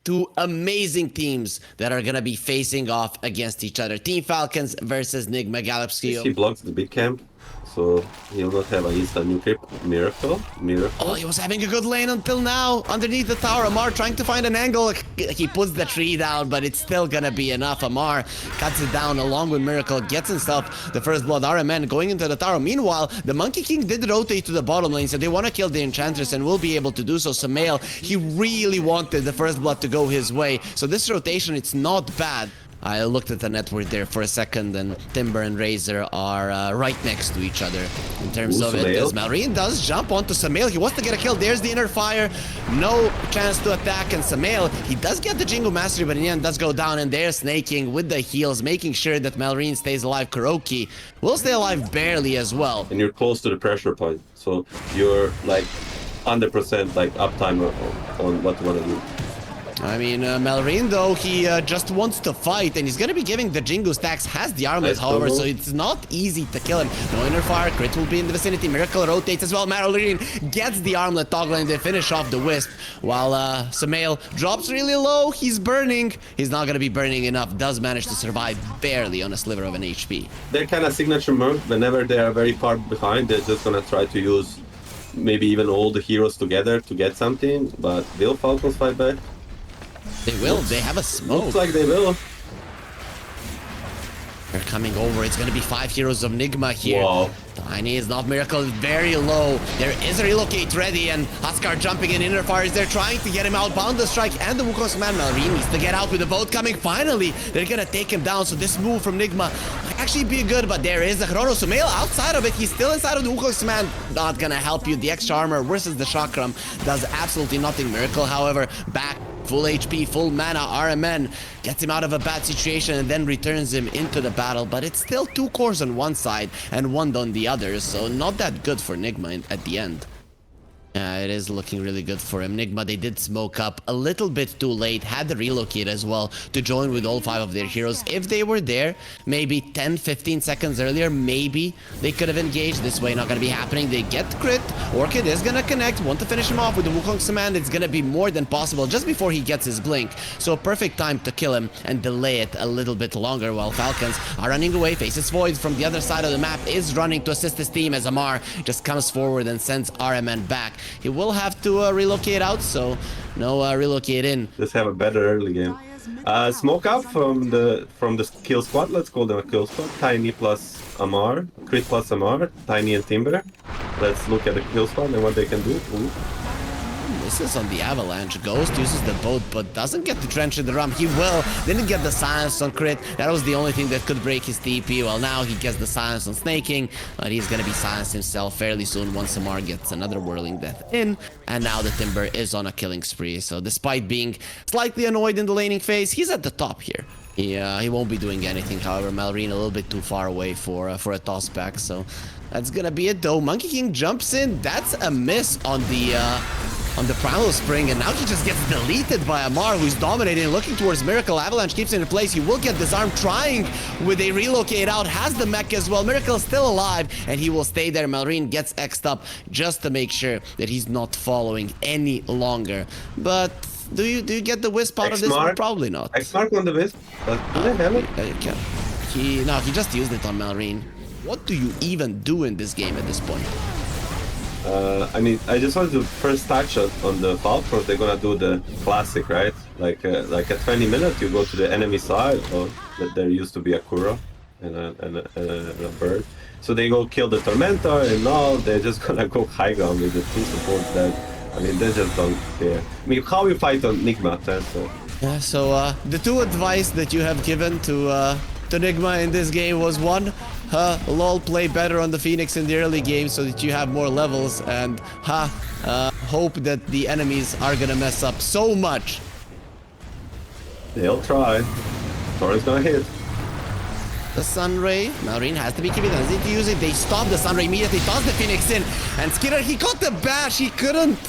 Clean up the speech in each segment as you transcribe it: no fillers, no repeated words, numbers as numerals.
two amazing teams that are gonna be facing off against each other. Team Falcons versus NIGMA Galaxy. He blocks the big camp, so he'll not have an instant new creep. Miracle. Oh, he was having a good lane until now. Underneath the tower, Amar trying to find an angle. He puts the tree down, but it's still gonna be enough. Amar cuts it down along with Miracle, gets himself the first blood. RMN going into the tower. Meanwhile, the Monkey King did rotate to the bottom lane, so they want to kill the Enchantress and will be able to do so. Samael, he really wanted the first blood to go his way, so this rotation, it's not bad. I looked at the network there for a second, and Timber and Razor are right next to each other in terms of it. As Malrine does jump onto Samael, he wants to get a kill. There's the inner fire, no chance to attack, and Samael, he does get the Jingle Mastery, but in the end does go down, and they're snaking with the heals, making sure that Malrine stays alive. Kuroki will stay alive barely as well. And you're close to the pressure point, so you're like 100% like uptime on what you want to do. I mean, Malrine, though, he just wants to fight, and he's going to be giving the Jingu stacks, has the armlet, however, so it's not easy to kill him. No inner fire, crit will be in the vicinity, Miracle rotates as well, Malrine gets the armlet toggle, and they finish off the Wisp, while Samael drops really low, he's burning. He's not going to be burning enough, does manage to survive barely on a sliver of an HP. They're kind of signature move, whenever they are very far behind, they're just going to try to use maybe even all the heroes together to get something, but will Falcons fight back? They will. They have a smoke. Looks like they will. They're coming over. It's going to be 5 heroes of Nigma here. Wow. Tiny is not Miracle, very low. There is a relocate ready, and Huskar jumping in inner fires. They're trying to get him out. Bound the strike, and the Wukong's man Malrine needs to get out with the boat coming. Finally, they're going to take him down. So this move from Nigma might actually be good, but there is a Chrono Samael outside of it. He's still inside of the Wukong's man. Not going to help you. The extra armor versus the Chakram does absolutely nothing. Miracle, however, back. Full HP, full mana, RMN gets him out of a bad situation and then returns him into the battle, but it's still 2 cores on one side and 1 on the other, so not that good for Nigma at the end. It is looking really good for him. Nigma, they did smoke up a little bit too late, had to relocate as well to join with all 5 of their heroes. If they were there, maybe 10-15 seconds earlier, maybe they could have engaged. This way, not going to be happening. They get crit. Orchid is going to connect. Want to finish him off with the Wukong's command. It's going to be more than possible just before he gets his blink. So perfect time to kill him and delay it a little bit longer while Falcons are running away. Faces Void from the other side of the map is running to assist his team as Amar just comes forward and sends RMN back. He will have to relocate out, so no relocate in. Let's have a better early game. Smoke up from the kill squad. Let's call them a kill squad. Tiny plus Amar, Crit plus Amar, Tiny and Timber. Let's look at the kill squad and what they can do. Ooh. This is on the Avalanche. Ghost uses the boat, but doesn't get the trench in the rum. He will. Didn't get the silence on crit. That was the only thing that could break his TP. Well, now he gets the silence on snaking, but he's gonna be silenced himself fairly soon once Samar gets another whirling death in. And now the Timber is on a killing spree. So despite being slightly annoyed in the laning phase, he's at the top here. He won't be doing anything. However, Malrine a little bit too far away for a toss back. So that's gonna be it though. Monkey King jumps in. That's a miss on the Primal Spring, and now he just gets deleted by Amar, who's dominating, looking towards Miracle. Avalanche keeps him in place. He will get disarmed, trying with a relocate out, has the mech as well. Miracle still alive, and he will stay there. Malrine gets X'd up just to make sure that he's not following any longer. But do you get the Wisp out of this? Probably not. X-Mark on the Wisp? Do they have it? He just used it on Malrine. What do you even do in this game at this point? I mean, I just wanted to first touch on the Falcons. They're gonna do the classic, right? Like at 20 minutes, you go to the enemy side, or there used to be a Kuro and a bird. So they go kill the Tormentor, and now they're just gonna go high ground with the 2 supports that, I mean, they just don't care. I mean, how you fight on Nigma, so. Yeah, so the 2 advice that you have given to Nigma in this game was 1, lol, play better on the Phoenix in the early game so that you have more levels, and hope that the enemies are gonna mess up so much. They'll try. Thor's gonna hit. The Sunray, Malrine has to be keeping it. They use it. They stop the Sunray immediately, toss the Phoenix in, and Skinner, he got the bash. He couldn't.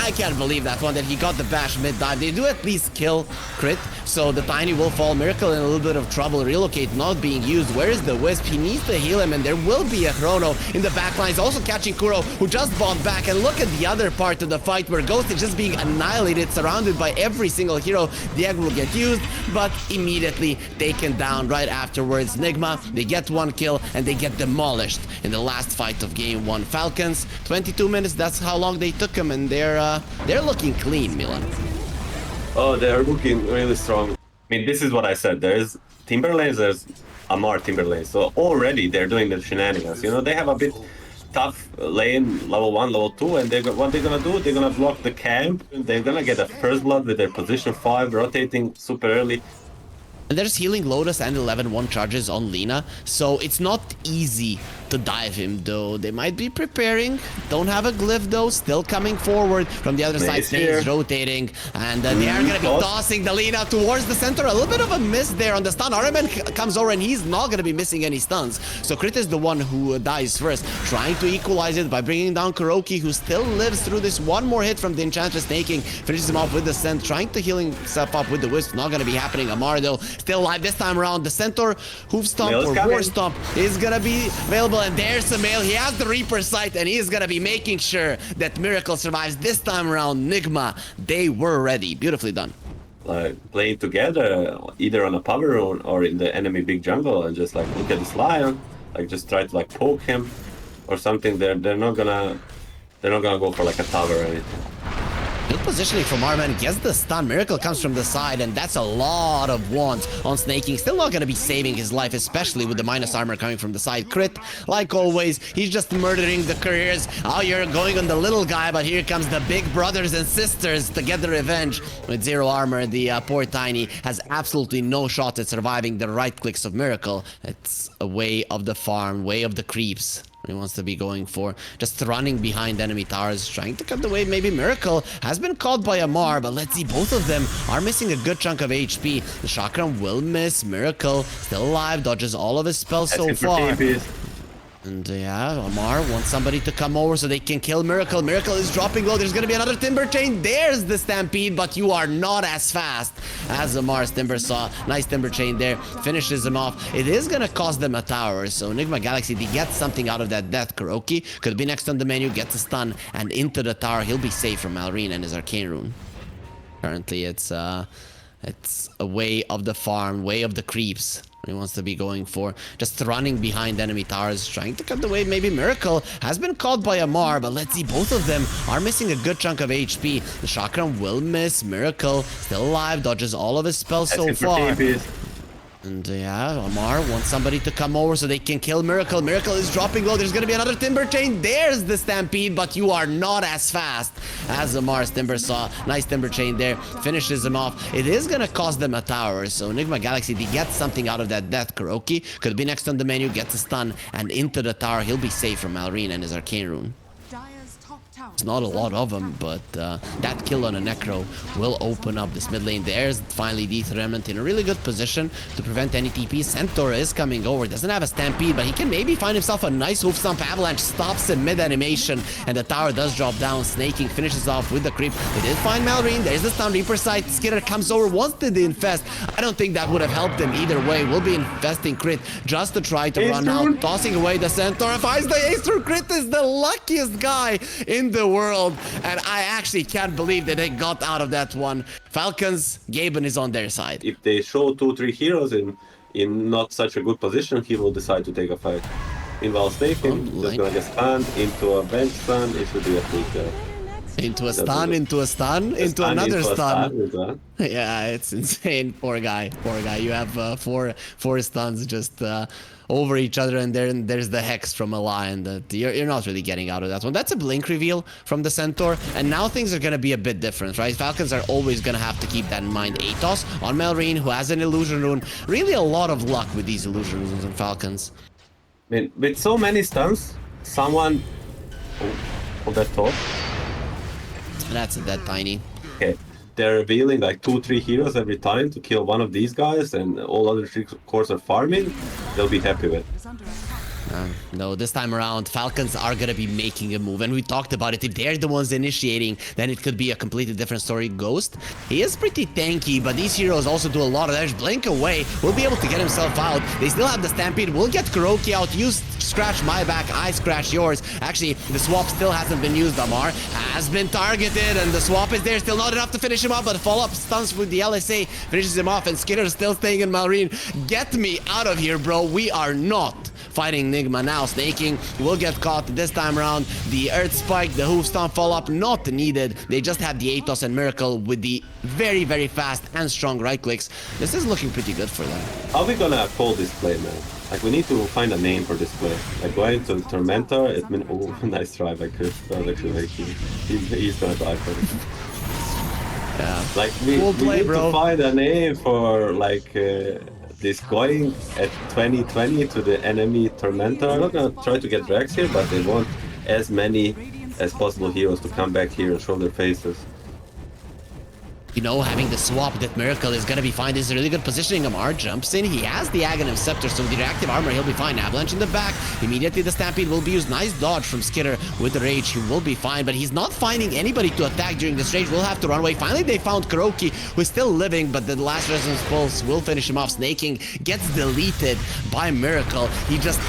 I can't believe that one, that he got the bash mid-dive. They do at least kill crit, So the Tiny will fall. Miracle in a little bit of trouble. Relocate not being used. Where is the Wisp? He needs to heal him, and there will be a Chrono in the back lines. Also catching Kuro, who just bombed back. And look at the other part of the fight where Ghost is just being annihilated, surrounded by every single hero. Diego will get used, but immediately taken down right afterwards. NIGMA, they get one kill, and they get demolished in the last fight of game 1. Falcons, 22 minutes, that's how long they took him, and they're looking clean, Milan. Oh, they're looking really strong. I mean, this is what I said. There's Timberlanes, there's Amar Timberlanes. So already they're doing the shenanigans. You know, they have a bit tough lane, level 1, level 2, and what they're gonna do, they're gonna block the camp. They're gonna get a first blood with their position 5, rotating super early. And there's healing Lotus and 11-1 charges on Lina, so it's not easy to dive him, though. They might be preparing. Don't have a glyph, though. Still coming forward from the other side. He's rotating, and they are going to be tossing the Lina towards the center. A little bit of a miss there on the stun. Araman comes over, and he's not going to be missing any stuns. So Crit is the one who dies first, trying to equalize it by bringing down Kuroki, who still lives through this one more hit from the Enchantress snaking. Finishes him off with the Scent, trying to heal himself up with the Wisp. Not going to be happening. Amar, though, still alive this time around. The Centaur Hoof Stomp or War Stomp is going to be available, and there's Samael. He has the Reaper sight, and he is going to be making sure that Miracle survives this time around. NIGMA, they were ready. Beautifully done. Like playing together, either on a power rune or in the enemy big jungle, and just like look at this Lion, like just try to like poke him or something. They're not gonna go for like a tower or anything. Good positioning from Arman, gets the stun. Miracle comes from the side, and that's a lot of wands on snaking. Still not going to be saving his life, especially with the minus armor coming from the side. Crit, like always, he's just murdering the careers. Oh, you're going on the little guy, but here comes the big brothers and sisters to get the revenge. With 0 armor, the poor Tiny has absolutely no shot at surviving the right clicks of Miracle. It's a way of the farm, way of the creeps. He wants to be going for, just running behind enemy towers, trying to cut the wave. Maybe Miracle has been caught by Amar, but let's see, both of them are missing a good chunk of HP. The Chakram will miss. Miracle still alive, dodges all of his spells so far. And yeah, Amar wants somebody to come over so they can kill Miracle. Miracle is dropping low. There's going to be another Timber Chain. There's the Stampede, but you are not as fast as Amar's Timber Saw. Nice Timber Chain there. Finishes him off. It is going to cost them a tower. So Enigma Galaxy, they get something out of that death. Kuroki could be next on the menu, gets a stun, and into the tower. He'll be safe from Malrine and his Arcane Rune. Currently, it's a way of the farm, way of the creeps. He wants to be going for, just running behind enemy towers, trying to cut the wave. Maybe Miracle has been caught by Amar, but let's see, both of them are missing a good chunk of HP. The Chakram will miss. Miracle still alive, dodges all of his spells so far. And yeah, Amar wants somebody to come over so they can kill Miracle. Miracle is dropping low. There's going to be another Timber Chain. There's the Stampede, but you are not as fast as Amar's Timber Saw. Nice Timber Chain there. Finishes him off. It is going to cost them a tower. So Enigma Galaxy, they get something out of that death. Kuroki could be next on the menu, gets a stun, and into the tower. He'll be safe from Malrine and his Arcane Rune. It's not a lot of them, but that kill on a Necro will open up this mid lane. There's finally the Remnant in a really good position to prevent any TP. Centaur is coming over, doesn't have a Stampede, but he can maybe find himself a nice Hoof Stomp. Avalanche stops him mid-animation, and the tower does drop down. Snaking finishes off with the creep. They did find Malrine. There's the stun. Reaper sight. Skitter comes over, wants to infest. I don't think that would have helped him either way. We'll be investing Crit just to try to run out. Tossing away the Centaur. Finds the Ace through. Crit is the luckiest guy in the world, and I actually can't believe that they got out of that one. Falcons, Gaben is on their side. If they show 2-3 heroes in not such a good position, he will decide to take a fight. Inval snaking, just gonna get stunned into a bench stun. It should be a quick into a stun, into a stun, into another stun. Yeah, it's insane. Poor guy, poor guy. You have four stuns just over each other, and then there's the Hex from a Lion that you're not really getting out of that one. That's a blink reveal from the Centaur, and now things are going to be a bit different, right? Falcons are always going to have to keep that in mind. Atos on Malrine, who has an Illusion Rune. Really a lot of luck with these Illusion Runes on Falcons. I mean, with so many stuns, someone... Oh, that top. That's a dead Tiny. Okay. They're revealing like 2-3 heroes every time to kill one of these guys, and all other 3 cores are farming. They'll be happy with. No, this time around, Falcons are gonna be making a move, and we talked about it. If they're the ones initiating, then it could be a completely different story. Ghost, he is pretty tanky, but these heroes also do a lot of damage. Blink away, will be able to get himself out. They still have the Stampede. We'll get Kuroki out. You scratch my back, I scratch yours. Actually, the swap still hasn't been used. Amar has been targeted, and the swap is there. Still not enough to finish him off, but follow-up stunts with the LSA finishes him off, and Skinner still staying in Malrine. Get me out of here, bro. We are not fighting Nigma now. Snaking will get caught this time around. The Earth Spike, the Hoof Stomp follow-up, not needed. They just have the Atos and Miracle with the very, very fast and strong right clicks. This is looking pretty good for them. How are we gonna call this play, man? Like, we need to find a name for this play. Like, going to Tormentor, it means, oh, nice try by Chris. That was actually very cool. He's gonna die for it. Yeah. Like, we need to find a name for, like, this going at 2020 to the enemy Tormentor. I'm not gonna try to get Drax here, but they want as many as possible heroes to come back here and show their faces. You know, having the swap that Miracle is gonna be fine. This is really good positioning. Amar jumps in. He has the Aghanim Scepter, so with the reactive armor, he'll be fine. Avalanche in the back. Immediately, the Stampede will be used. Nice dodge from Skitter with the Rage. He will be fine, but he's not finding anybody to attack during this Rage. We'll have to run away. Finally, they found Kuroki, who is still living, but the last Resonance Pulse will finish him off. Snaking gets deleted by Miracle. He just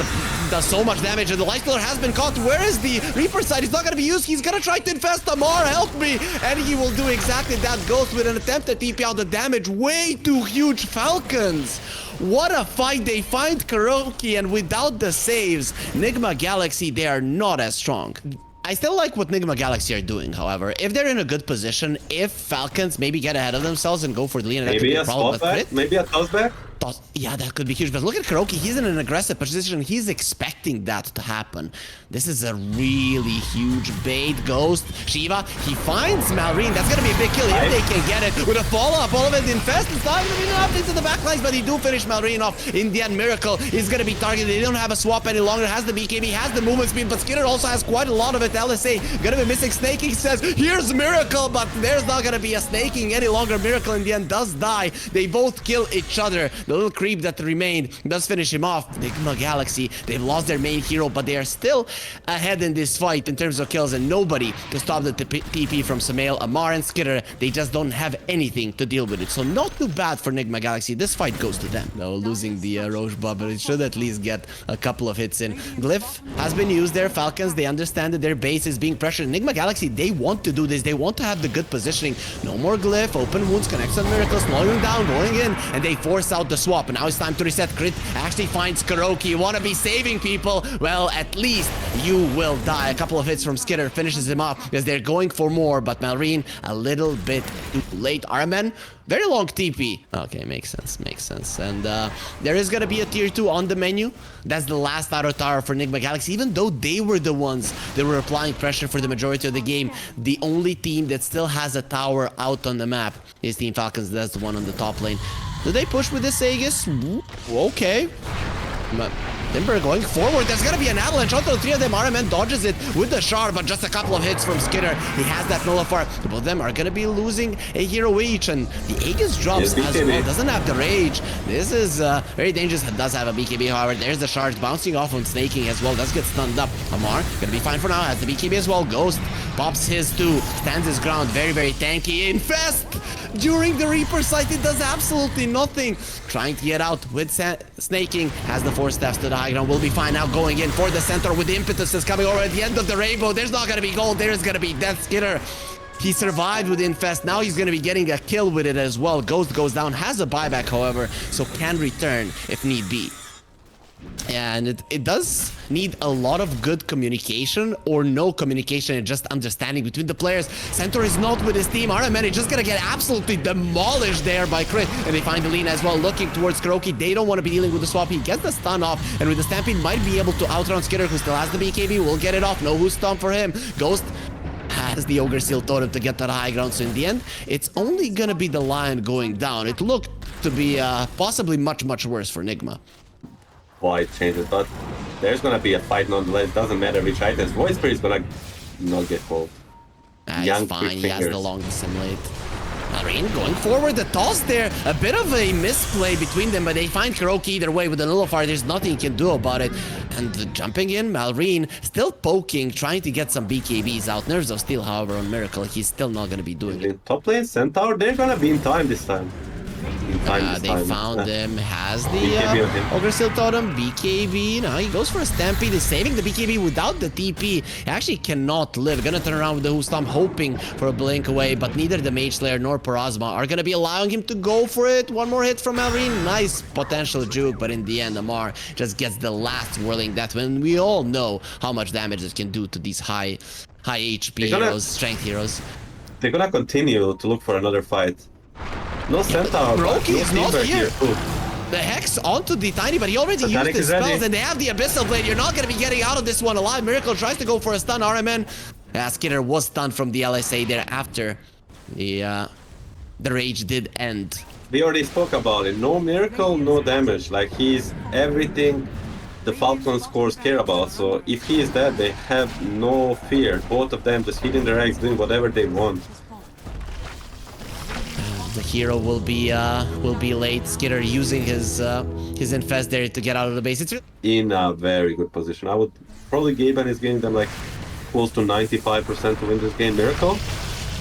does so much damage, and the Light Killer has been caught. Where is the Reaper side? He's not gonna be used. He's gonna try to infest Amar. Help me! And he will do exactly that. Ghost with an attempt at TP out the damage. Way too huge. Falcons. What a fight. They find Kuroki, and without the saves, Nigma Galaxy, they are not as strong. I still like what Nigma Galaxy are doing, however. If they're in a good position, if Falcons maybe get ahead of themselves and go for the lead, maybe a spot back? Maybe a toss back? Yeah, that could be huge. But look at Kuroki. He's in an aggressive position. He's expecting that to happen. This is a really huge bait. Ghost, Shiva, he finds Malrine. That's going to be a big kill if they can get it. With a follow-up, all of it infest. It's not going to be enough into the backlines, but he do finish Malrine off. In the end, Miracle is going to be targeted. They don't have a swap any longer. Has the BKB, has the movement speed, but Skinner also has quite a lot of it. LSA going to be missing. Snaking says, here's Miracle, but there's not going to be a Snaking any longer. Miracle in the end does die. They both kill each other. The little creep that remained does finish him off. Nigma Galaxy, they've lost their main hero, but they are still ahead in this fight in terms of kills, and nobody can stop the TP from Samael, Amar, and Skitter. They just don't have anything to deal with it. So not too bad for Nigma Galaxy. This fight goes to them. No, losing the Roche Bubble, it should at least get a couple of hits in. Glyph has been used there. Falcons, they understand that their base is being pressured. Nigma Galaxy, they want to do this. They want to have the good positioning. No more Glyph. Open wounds, connects on Miracles, slowing down, going in, and they force out the swap. And now it's time to reset. Crit actually finds Kuroki. You want to be saving people? Well, at least you will die. A couple of hits from Skitter finishes him off as they're going for more, but Malrine a little bit too late. Armen, very long TP. Okay, makes sense. And there is going to be a tier 2 on the menu. That's the last Auto Tower for Nigma Galaxy. Even though they were the ones that were applying pressure for the majority of the game, the only team that still has a tower out on the map is Team Falcons. That's the one on the top lane. Do they push with this Aegis? Okay. Timber going forward. There's gonna be an avalanche onto the three of them. RMN dodges it with the shard, but just a couple of hits from Skitter. He has that nullifier. Both of them are gonna be losing a hero each, and the Aegis drops as well. Doesn't have the rage. This is very dangerous. It does have a BKB, however. There's the shards bouncing off on Snaking as well. Does get stunned up. Amar gonna be fine for now. Has the BKB as well. Ghost pops his too. Stands his ground. Very, very tanky. Infest during the Reaper sight. It does absolutely nothing. Trying to get out with Snaking. Has the 4 steps to the high ground. Will be fine now going in for the center with the impetus is coming over at the end of the rainbow. There's not gonna be gold. There's gonna be death. Skitter. He survived with Infest. Now he's gonna be getting a kill with it as well. Ghost goes down. Has a buyback, however, so can return if need be. And it does need a lot of good communication or no communication and just understanding between the players. Centaur is not with his team. RMN is just gonna get absolutely demolished there by Crit. And they find Alina as well looking towards Kuroki. They don't want to be dealing with the swap. He gets the stun off, and with the Stampede might be able to outrun Skitter, who still has the BKB. Will get it off. No who's stun for him. Ghost has the Ogre Seal Totem to get to the high ground. So in the end, it's only gonna be the Lion going down. It looked to be possibly much, much worse for Nigma. Void changes, but there's gonna be a fight nonetheless. Doesn't matter which items. Void Spirit is gonna not get cold. He's fine. He has the long dissimulate. Marine going forward, the toss there, a bit of a misplay between them, but they find Kuroki either way with the nullifier. There's nothing he can do about it. And jumping in, Malrine still poking, trying to get some BKBs out. Nerves of Steel, however, on Miracle, he's still not going to be doing it. Top lane, Centaur, they're gonna be in time this time. They found him, has the BKB on him. Ogre Steel Totem, BKB, now he goes for a Stampede, he's saving the BKB without the TP, he actually cannot live, gonna turn around with the Hustam, hoping for a blink away, but neither the Mage Slayer nor Parasma are gonna be allowing him to go for it. One more hit from Malrine, nice potential juke, but in the end, Amar just gets the last whirling death, when we all know how much damage it can do to these high HP heroes, strength heroes. They're gonna continue to look for another fight. No Centaur, but Roki no is not Timber here. Ooh. The Hex onto the Tiny, but he already Satanic used his is ready. spells, and they have the Abyssal Blade. You're not going to be getting out of this one alive. Miracle tries to go for a stun. RMN, Skitter was stunned from the LSA there after the rage did end. We already spoke about it. No Miracle, no damage. Like, he's everything the Falcons cores care about. So if he is dead, they have no fear. Both of them just hitting their eggs, doing whatever they want. The hero will be late. Skitter using his infest there to get out of the base. It's In a very good position. I would probably Gaben is getting them like close to 95% to win this game. Miracle.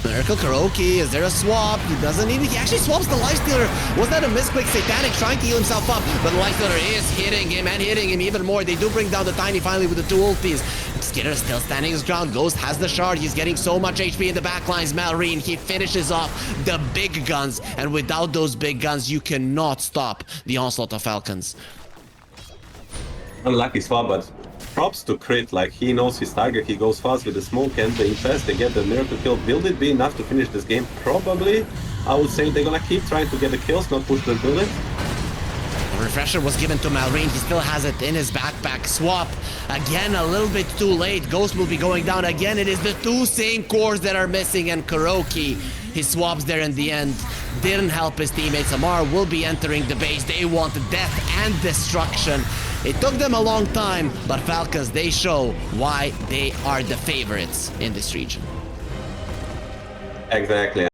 Miracle Kuroki, is there a swap? He doesn't need it. He actually swaps the Lifestealer. Was that a misclick? Satanic trying to heal himself up, but the Lifestealer is hitting him and hitting him even more. They do bring down the Tiny finally with the two ultis. Skitter still standing his ground. Ghost has the shard. He's getting so much HP in the backlines. Malrine, he finishes off the big guns, and without those big guns, you cannot stop the onslaught of Falcons. Unlucky swap, but props to Crit. Like, he knows his target. He goes fast with the smoke and the infest. They get the miracle kill. Will it be enough to finish this game? Probably. I would say they're gonna keep trying to get the kills, not push the bullet. The refresher was given to Malrine. He still has it in his backpack. Swap again, a little bit too late. Ghost will be going down again. It is the two same cores that are missing, and Kuroki, his swaps there in the end didn't help his teammates. Amar will be entering the base. They want death and destruction. It took them a long time, but Falcons, they show why they are the favorites in this region. Exactly.